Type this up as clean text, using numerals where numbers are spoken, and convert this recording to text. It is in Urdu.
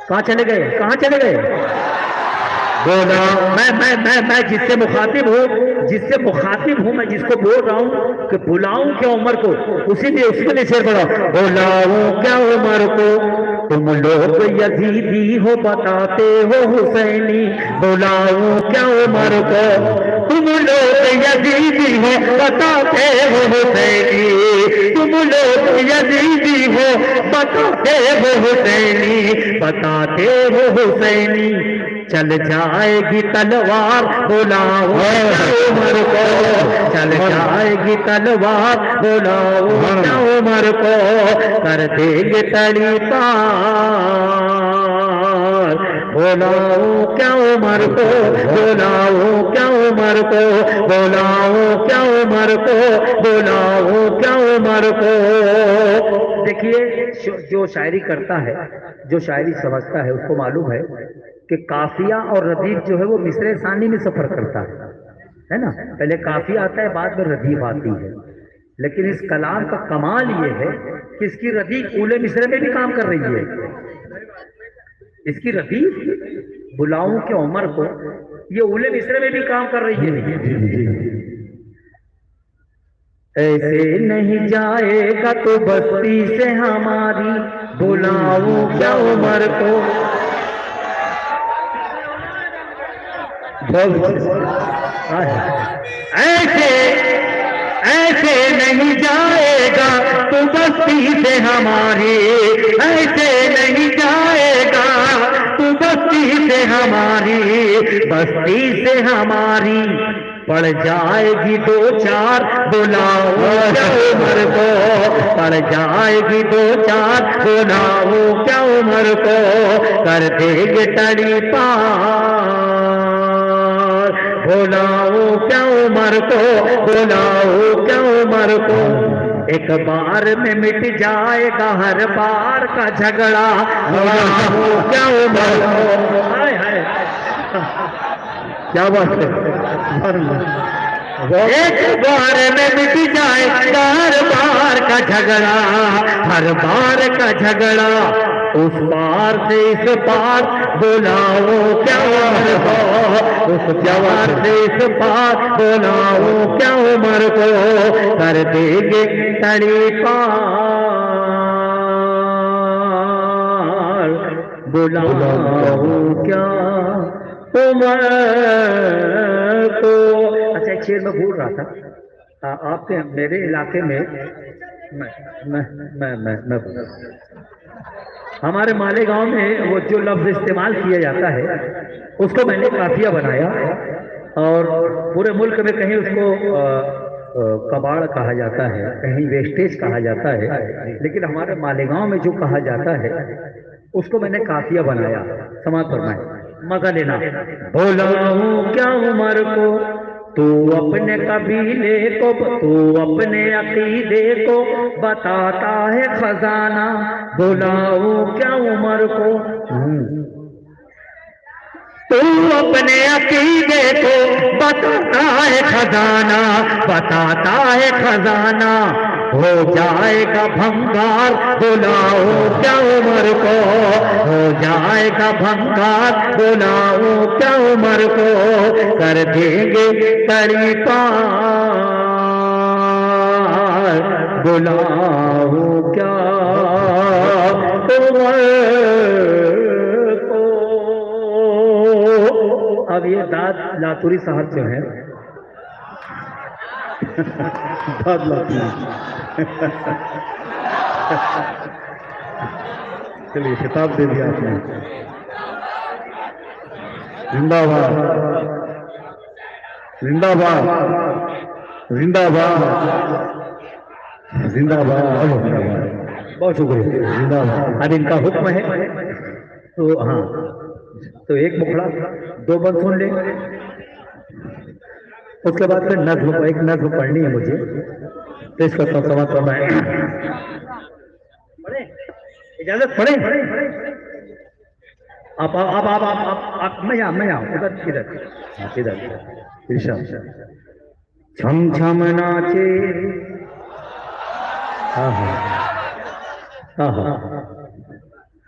کہاں چلے گئے؟ کہاں چلے گئے؟ بولا میں جس سے مخاطب ہوں میں جس کو بول رہا ہوں کہ بلاؤں کیا عمر کو، اسی لیے اس کے لیے شعر پڑھا، بلاؤں کیا عمر کو تم لوگ یزیدی ہو بتاتے ہو حسینی، بلاؤں کیا عمر کو تم لوگ یزیدی ہو بتاتے ہو حسینی، تم لوگ یزیدی ہو بتاتے ہو حسینی، بتاتے ہو حسینی، چل جائے گی تلوار بلاؤ عمر کو، چل جائے گی تلوار بلاؤ عمر کو، کر دے گے تڑی پار، بلاؤ کیا عمر کو، بلاؤ کیا عمر کو، بلاؤ کیا عمر کو، بلاؤ کیا عمر کو۔ دیکھیے جو شاعری کرتا ہے، جو شاعری سمجھتا ہے، اس کو معلوم ہے کہ قافیہ اور ردیف جو ہے وہ مصرع ثانی میں سفر کرتا ہے نا، پہلے قافیہ آتا ہے بعد میں ردیف آتی ہے، لیکن اس کلام کا کمال یہ ہے کہ اس کی ردیف اولے مصرع میں بھی کام کر رہی ہے، اس کی ردیف بلاؤں کے عمر کو یہ اولے مصرع میں بھی کام کر رہی ہے۔ ایسے نہیں جائے گا تو بستی سے ہماری، بلاؤں کیا عمر کو، ایسے نہیں جائے گا تو بستی سے ہماری، ایسے نہیں جائے گا تو بستی سے ہماری، بستی سے ہماری پڑ جائے گی دو چار، بلاؤ کیا عمر کو، پڑ جائے گی دو چار، بلاؤ کیا عمر کو، کر دے گے تڑی پار، بلاؤ کیا عمر کو، بلاؤ کیا عمر کو، ایک بار میں مٹ جائے گا ہر بار کا جھگڑا، بلاؤ کیا عمر کو، ہائے ہائے کیا بات ہے، ایک بار میں مٹ جائے گا ہر بار کا جھگڑا، ہر بار کا جھگڑا، اس پار سے اس پار، بلاؤ کیا عمر کو، اس جوار سے اس پار، بلاؤ کیا عمر کو، کر دے گے تڑی پار، بلاؤ کیا عمر کو۔ اچھا ایک شعر میں بھول رہا تھا، آپ کے میرے علاقے میں ہمارے مالیگاؤں میں وہ جو لفظ استعمال کیا جاتا ہے اس کو میں نے قافیہ بنایا، اور پورے ملک میں کہیں اس کو کباڑ کہا جاتا ہے، کہیں ویسٹیج کہا جاتا ہے، لیکن ہمارے مالیگاؤں میں جو کہا جاتا ہے اس کو میں نے قافیہ بنایا، سماعت فرمائیں، مزہ لینا، بلاؤں کیا عمر کو تو اپنے قبیلے کو، تو اپنے عقیدے کو بتاتا ہے خزانہ، بلاؤں کیا عمر کو، تو اپنے عقیدے کو بتاتا ہے خزانہ، بتاتا ہے خزانہ، ہو جائے گا بھنگار، بلاؤ کیا عمر کو، ہو جائے گا بھنگار، بلاؤ کیا عمر کو، کر دیں گے تڑی پار، بلاؤ کیا عمر کو۔ اب یہ داد لاتوری صاحب جو ہیں داد لاتوری، چلیے خطاب دے دیا آپ نے، زندہ باد، زندہ باد، زندہ باد، زندہ باد، بہت شکریہ، زندہ باد۔ اب ان کا حکم ہے تو ہاں، تو ایک مکھڑا دو بند سن لیں، اس کے بعد پھر نظم کو ایک نظم پڑھنی ہے مجھے، پیش کرتا ہوں، سماعت فرمائیں، اجازت پڑھیں، آپ میں آؤں ادھر ارشاد، چھم چھم ناچے،